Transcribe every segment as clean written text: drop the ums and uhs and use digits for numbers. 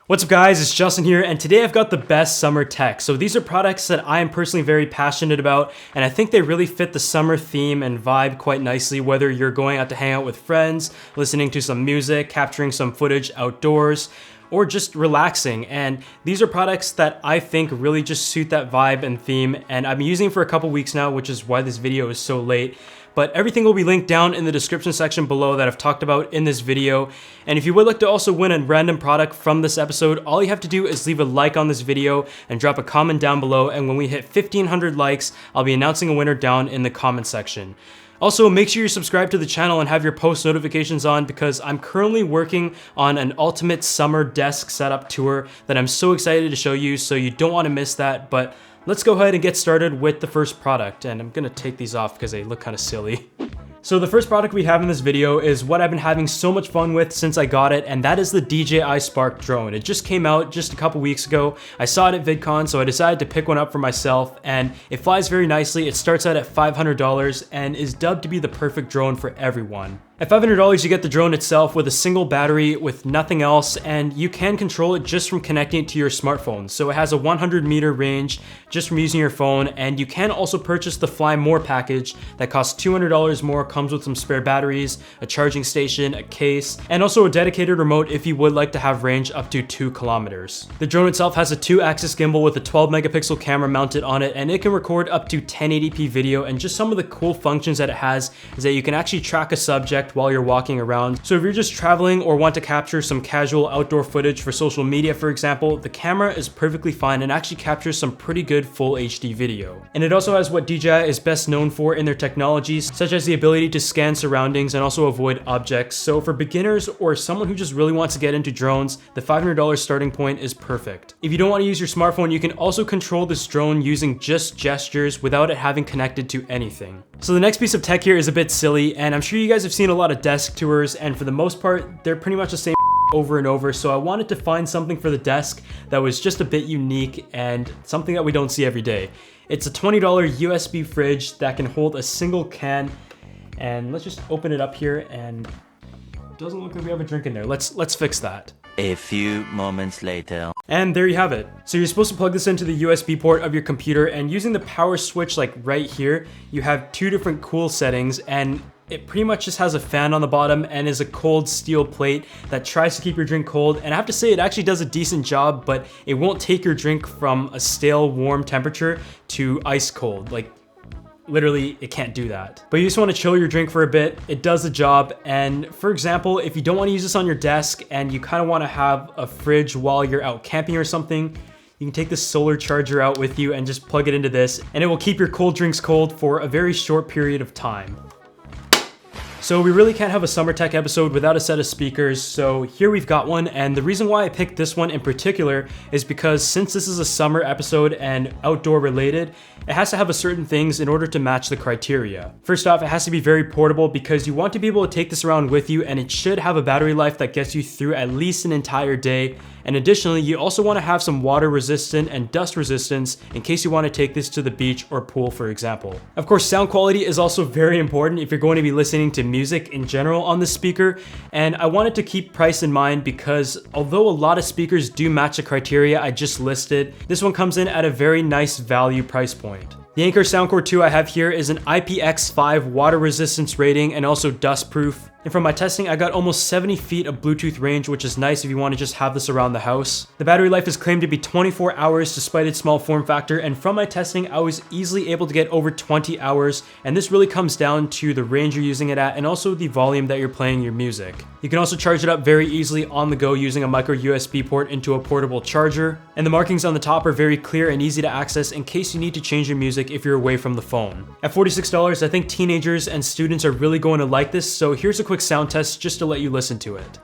What's up guys, it's Justin here, and today I've got the best summer tech. So these are products that I am personally very passionate about, and I think they really fit the summer theme and vibe quite nicely, whether you're going out to hang out with friends, listening to some music, capturing some footage outdoors, or just relaxing. And these are products that I think really just suit that vibe and theme, and I've been using for a couple weeks now, which is why this video is so late. But everything will be linked down in the description section below that I've talked about in this video. And if you would like to also win a random product from this episode, all you have to do is leave a like on this video and drop a comment down below. And when we hit 1,500 likes, I'll be announcing a winner down in the comment section. Also, make sure you subscribe to the channel and have your post notifications on, because I'm currently working on an ultimate summer desk setup tour that I'm so excited to show you, so you don't want to miss that. But let's go ahead and get started with the first product, and I'm gonna take these off because they look kind of silly. So the first product we have in this video is what I've been having so much fun with since I got it, and that is the DJI Spark Drone. It just came out just a couple weeks ago. I saw it at VidCon, so I decided to pick one up for myself, and it flies very nicely. It starts out at $500 and is dubbed to be the perfect drone for everyone. At $500, you get the drone itself with a single battery with nothing else, and you can control it just from connecting it to your smartphone. So it has a 100-meter range just from using your phone, and you can also purchase the Fly More package that costs $200 more, comes with some spare batteries, a charging station, a case, and also a dedicated remote if you would like to have range up to 2 kilometers. The drone itself has a 2-axis gimbal with a 12-megapixel camera mounted on it, and it can record up to 1080p video. And just some of the cool functions that it has is that you can actually track a subject while you're walking around. So if you're just traveling or want to capture some casual outdoor footage for social media, for example, the camera is perfectly fine and actually captures some pretty good full HD video. And it also has what DJI is best known for in their technologies, such as the ability to scan surroundings and also avoid objects. So for beginners or someone who just really wants to get into drones, the $500 starting point is perfect. If you don't want to use your smartphone, you can also control this drone using just gestures without it having connected to anything. So the next piece of tech here is a bit silly, and I'm sure you guys have seen a lot of desk tours, and for the most part, they're pretty much the same over and over. So I wanted to find something for the desk that was just a bit unique and something that we don't see every day. It's a $20 USB fridge that can hold a single can, and let's just open it up here, and it doesn't look like we have a drink in there. Let's fix that. A few moments later. And there you have it. So you're supposed to plug this into the USB port of your computer, and using the power switch like right here, you have 2 different cool settings, and it pretty much just has a fan on the bottom and is a cold steel plate that tries to keep your drink cold. And I have to say, it actually does a decent job, but it won't take your drink from a stale warm temperature to ice cold. Like, literally, it can't do that. But you just want to chill your drink for a bit, it does the job. And for example, if you don't want to use this on your desk and you kind of want to have a fridge while you're out camping or something, you can take this solar charger out with you and just plug it into this, and it will keep your cold drinks cold for a very short period of time. So we really can't have a summer tech episode without a set of speakers, so here we've got one. And the reason why I picked this one in particular is because since this is a summer episode and outdoor related, it has to have a certain things in order to match the criteria. First off, it has to be very portable, because you want to be able to take this around with you, and it should have a battery life that gets you through at least an entire day. And additionally, you also want to have some water resistant and dust resistance in case you want to take this to the beach or pool, for example. Of course, sound quality is also very important if you're going to be listening to music in general on this speaker. And I wanted to keep price in mind, because although a lot of speakers do match the criteria I just listed, this one comes in at a very nice value price point. The Anker Soundcore 2 I have here is an IPX5 water resistance rating and also dust proof. And from my testing, I got almost 70 feet of Bluetooth range, which is nice if you want to just have this around the house. The battery life is claimed to be 24 hours despite its small form factor, and from my testing, I was easily able to get over 20 hours, and this really comes down to the range you're using it at and also the volume that you're playing your music. You can also charge it up very easily on the go using a micro USB port into a portable charger, and the markings on the top are very clear and easy to access in case you need to change your music if you're away from the phone. At $46, I think teenagers and students are really going to like this, so here's a quick sound test just to let you listen to it.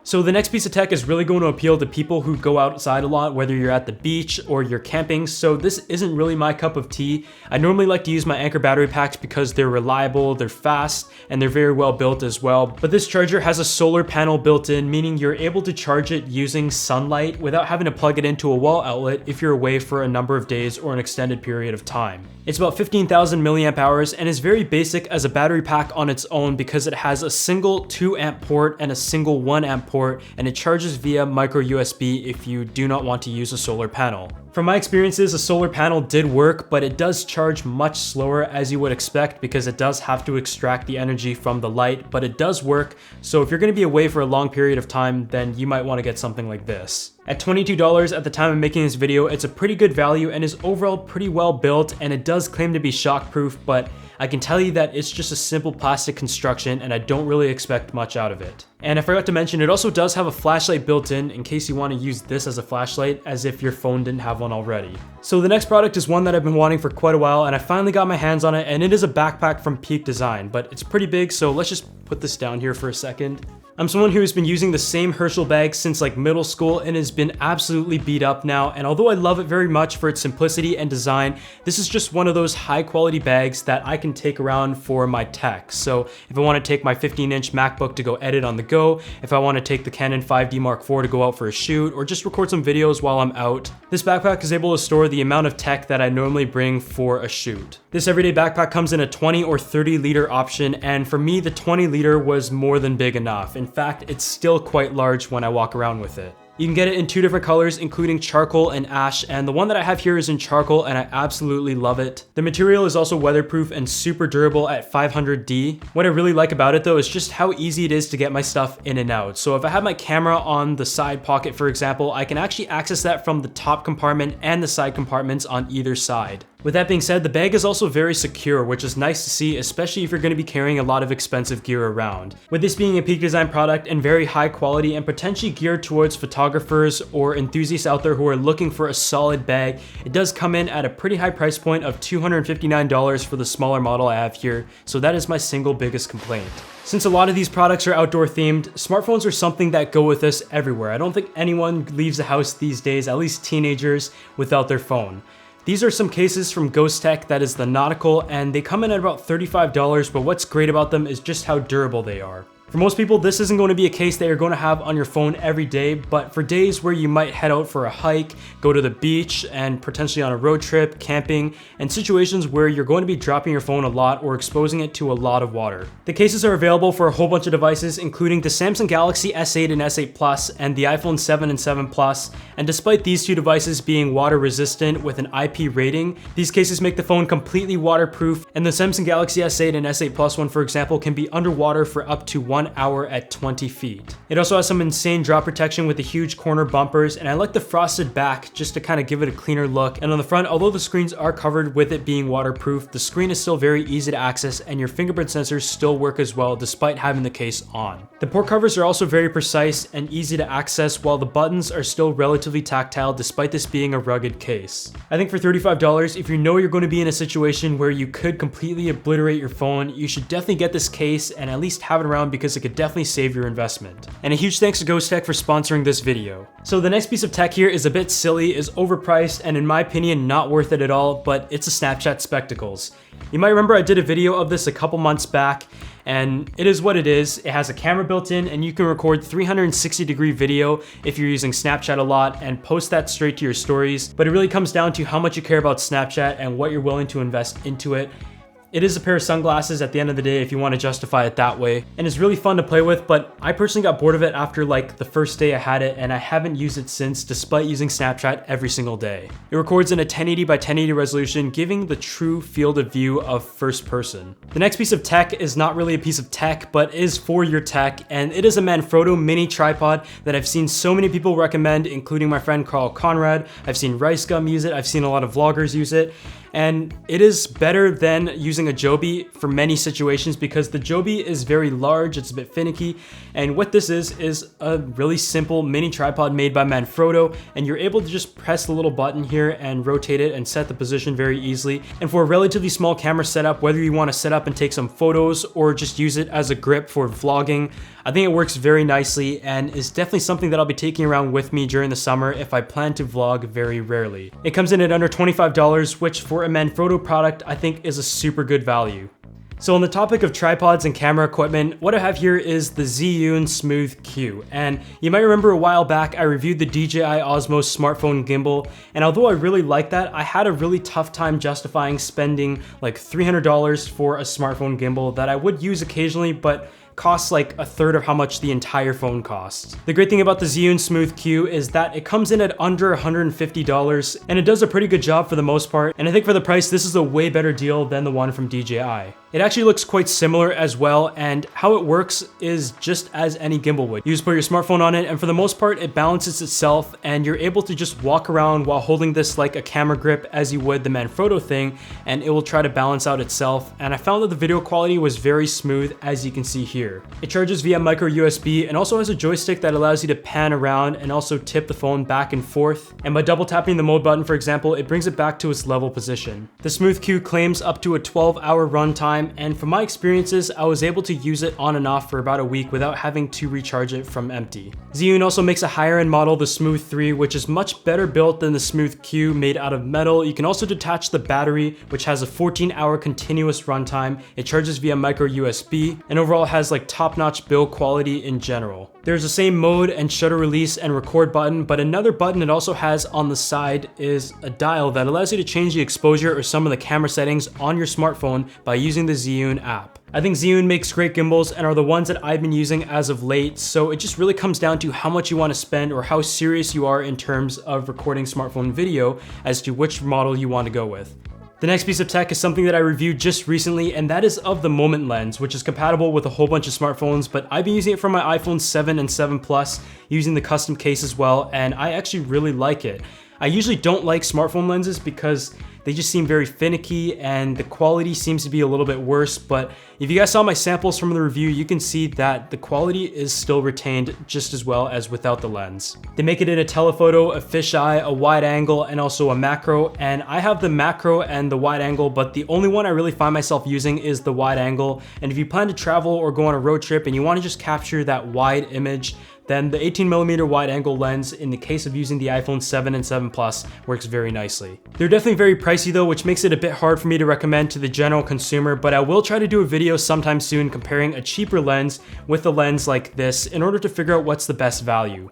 So the next piece of tech is really going to appeal to people who go outside a lot, whether you're at the beach or you're camping. So this isn't really my cup of tea. I normally like to use my Anker battery packs because they're reliable, they're fast, and they're very well built as well. But this charger has a solar panel built in, meaning you're able to charge it using sunlight without having to plug it into a wall outlet if you're away for a number of days or an extended period of time. It's about 15,000 milliamp hours and is very basic as a battery pack on its own because it has a single 2 amp port and a single 1 amp port, and it charges via micro USB if you do not want to use a solar panel. From my experiences, a solar panel did work, but it does charge much slower as you would expect because it does have to extract the energy from the light, but it does work. So if you're going to be away for a long period of time, then you might want to get something like this. At $22 at the time of making this video, it's a pretty good value and is overall pretty well built, and it does claim to be shockproof, but I can tell you that it's just a simple plastic construction and I don't really expect much out of it. And I forgot to mention, it also does have a flashlight built in case you want to use this as a flashlight, as if your phone didn't have one already. So the next product is one that I've been wanting for quite a while, and I finally got my hands on it, and it is a backpack from Peak Design, but it's pretty big, so let's just put this down here for a second. I'm someone who has been using the same Herschel bag since like middle school and has been absolutely beat up now, and although I love it very much for its simplicity and design, this is just one of those high quality bags that I can take around for my tech. So if I want to take my 15-inch MacBook to go edit on the go, if I want to take the Canon 5D Mark IV to go out for a shoot, or just record some videos while I'm out, this backpack is able to store the amount of tech that I normally bring for a shoot. This everyday backpack comes in a 20 or 30 liter option, and for me the 20 liter was more than big enough. In fact, it's still quite large when I walk around with it. You can get it in 2 different colors, including charcoal and ash, and the one that I have here is in charcoal and I absolutely love it. The material is also weatherproof and super durable at 500D. What I really like about it though is just how easy it is to get my stuff in and out. So if I have my camera on the side pocket, for example, I can actually access that from the top compartment and the side compartments on either side. With that being said, the bag is also very secure, which is nice to see, especially if you're going to be carrying a lot of expensive gear around. With this being a Peak Design product and very high quality and potentially geared towards photographers or enthusiasts out there who are looking for a solid bag, it does come in at a pretty high price point of $259 for the smaller model I have here, so that is my single biggest complaint. Since a lot of these products are outdoor themed, smartphones are something that go with us everywhere. I don't think anyone leaves the house these days, at least teenagers, without their phone. These are some cases from Ghost Tech, that is the Nautical, and they come in at about $35, but what's great about them is just how durable they are. For most people, this isn't going to be a case that you're going to have on your phone every day, but for days where you might head out for a hike, go to the beach, and potentially on a road trip, camping, and situations where you're going to be dropping your phone a lot or exposing it to a lot of water. The cases are available for a whole bunch of devices, including the Samsung Galaxy S8 and S8 Plus and the iPhone 7 and 7 Plus, and despite these two devices being water resistant with an IP rating, these cases make the phone completely waterproof, and the Samsung Galaxy S8 and S8 Plus one, for example, can be underwater for up to 1 hour at 20 feet. It also has some insane drop protection with the huge corner bumpers, and I like the frosted back just to kind of give it a cleaner look. And on the front, although the screens are covered with it being waterproof, the screen is still very easy to access and your fingerprint sensors still work as well despite having the case on. The port covers are also very precise and easy to access, while the buttons are still relatively tactile despite this being a rugged case. I think for $35, if you know you're going to be in a situation where you could completely obliterate your phone, you should definitely get this case and at least have it around because it could definitely save your investment. And a huge thanks to Ghost Tech for sponsoring this video. So the next piece of tech here is a bit silly, is overpriced, and in my opinion not worth it at all, but it's a Snapchat spectacles. You might remember I did a video of this a couple months back, and it is what it is. It has a camera built in and you can record 360-degree video if you're using Snapchat a lot and post that straight to your stories, but it really comes down to how much you care about Snapchat and what you're willing to invest into it. It is a pair of sunglasses at the end of the day if you want to justify it that way, and it's really fun to play with, but I personally got bored of it after like the first day I had it, and I haven't used it since despite using Snapchat every single day. It records in a 1080 by 1080 resolution, giving the true field of view of first person. The next piece of tech is not really a piece of tech, but is for your tech, and it is a Manfrotto mini tripod that I've seen so many people recommend, including my friend Carl Conrad. I've seen Rice Gum use it, I've seen a lot of vloggers use it, and it is better than using a Joby for many situations because the Joby is very large, it's a bit finicky, and what this is a really simple mini tripod made by Manfrotto, and you're able to just press the little button here and rotate it and set the position very easily. And for a relatively small camera setup, whether you want to set up and take some photos or just use it as a grip for vlogging, I think it works very nicely and is definitely something that I'll be taking around with me during the summer if I plan to vlog very rarely. It comes in at under $25, which for a Manfrotto product I think is a super good value. So on the topic of tripods and camera equipment, what I have here is the Zhiyun Smooth Q. And you might remember a while back I reviewed the DJI Osmo smartphone gimbal, and although I really like that, I had a really tough time justifying spending like $300 for a smartphone gimbal that I would use occasionally, but costs like a third of how much the entire phone costs. The great thing about the Zhiyun Smooth Q is that it comes in at under $150 and it does a pretty good job for the most part, and I think for the price this is a way better deal than the one from DJI. It actually looks quite similar as well, and how it works is just as any gimbal would. You just put your smartphone on it, and for the most part it balances itself, and you're able to just walk around while holding this like a camera grip as you would the Manfrotto thing, and it will try to balance out itself. And I found that the video quality was very smooth, as you can see here. It charges via micro USB and also has a joystick that allows you to pan around and also tip the phone back and forth. And by double tapping the mode button, for example, it brings it back to its level position. The Smooth Q claims up to a 12-hour runtime, and from my experiences, I was able to use it on and off for about a week without having to recharge it from empty. Zhiyun also makes a higher end model, the Smooth 3, which is much better built than the Smooth Q, made out of metal. You can also detach the battery, which has a 14-hour continuous runtime. It charges via micro USB, and overall has like top-notch build quality in general. There's the same mode and shutter release and record button, but another button it also has on the side is a dial that allows you to change the exposure or some of the camera settings on your smartphone by using the Zhiyun app. I think Zhiyun makes great gimbals and are the ones that I've been using as of late, so it just really comes down to how much you want to spend or how serious you are in terms of recording smartphone video as to which model you want to go with. The next piece of tech is something that I reviewed just recently, and that is of the Moment lens, which is compatible with a whole bunch of smartphones, but I've been using it for my iPhone 7 and 7 Plus, using the custom case as well, and I actually really like it. I usually don't like smartphone lenses because they just seem very finicky and the quality seems to be a little bit worse, but if you guys saw my samples from the review, you can see that the quality is still retained just as well as without the lens. They make it in a telephoto, a fisheye, a wide angle, and also a macro, and I have the macro and the wide angle, but the only one I really find myself using is the wide angle. And if you plan to travel or go on a road trip and you want to just capture that wide image, then the 18mm wide angle lens in the case of using the iPhone 7 and 7 Plus works very nicely. They're definitely very pricey though, which makes it a bit hard for me to recommend to the general consumer, but I will try to do a video sometime soon comparing a cheaper lens with a lens like this in order to figure out what's the best value.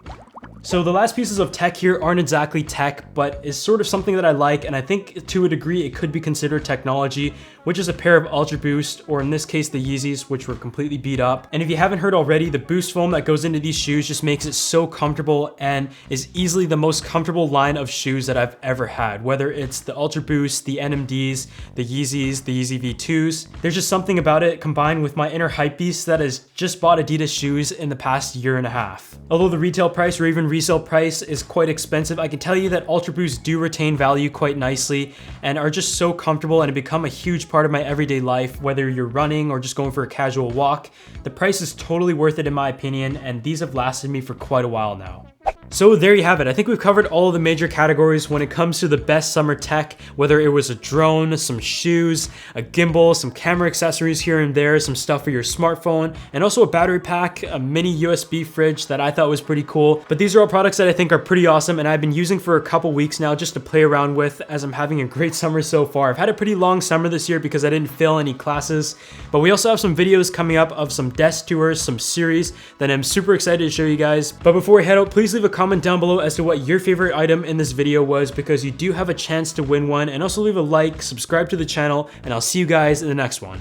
So the last pieces of tech here aren't exactly tech, but is sort of something that I like, and I think to a degree it could be considered technology, which is a pair of Ultra Boost, or in this case the Yeezys, which were completely beat up. And if you haven't heard already, the boost foam that goes into these shoes just makes it so comfortable and is easily the most comfortable line of shoes that I've ever had. Whether it's the Ultra Boost, the NMDs, the Yeezys, the Yeezy V2s, there's just something about it combined with my inner hypebeast that has just bought Adidas shoes in the past year and a half. Although the retail price or even resale price is quite expensive, I can tell you that Ultra Boosts do retain value quite nicely and are just so comfortable and have become a huge part of my everyday life, whether you're running or just going for a casual walk. The price is totally worth it in my opinion, and these have lasted me for quite a while now. So there you have it. I think we've covered all of the major categories when it comes to the best summer tech, whether it was a drone, some shoes, a gimbal, some camera accessories here and there, some stuff for your smartphone, and also a battery pack, a mini USB fridge that I thought was pretty cool. But these are all products that I think are pretty awesome and I've been using for a couple weeks now just to play around with, as I'm having a great summer so far. I've had a pretty long summer this year because I didn't fail any classes, but we also have some videos coming up of some desk tours, some series that I'm super excited to show you guys. But before we head out, please leave a comment down below as to what your favorite item in this video was, because you do have a chance to win one. And also leave a like, subscribe to the channel, and I'll see you guys in the next one.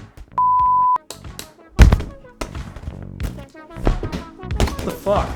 What the fuck?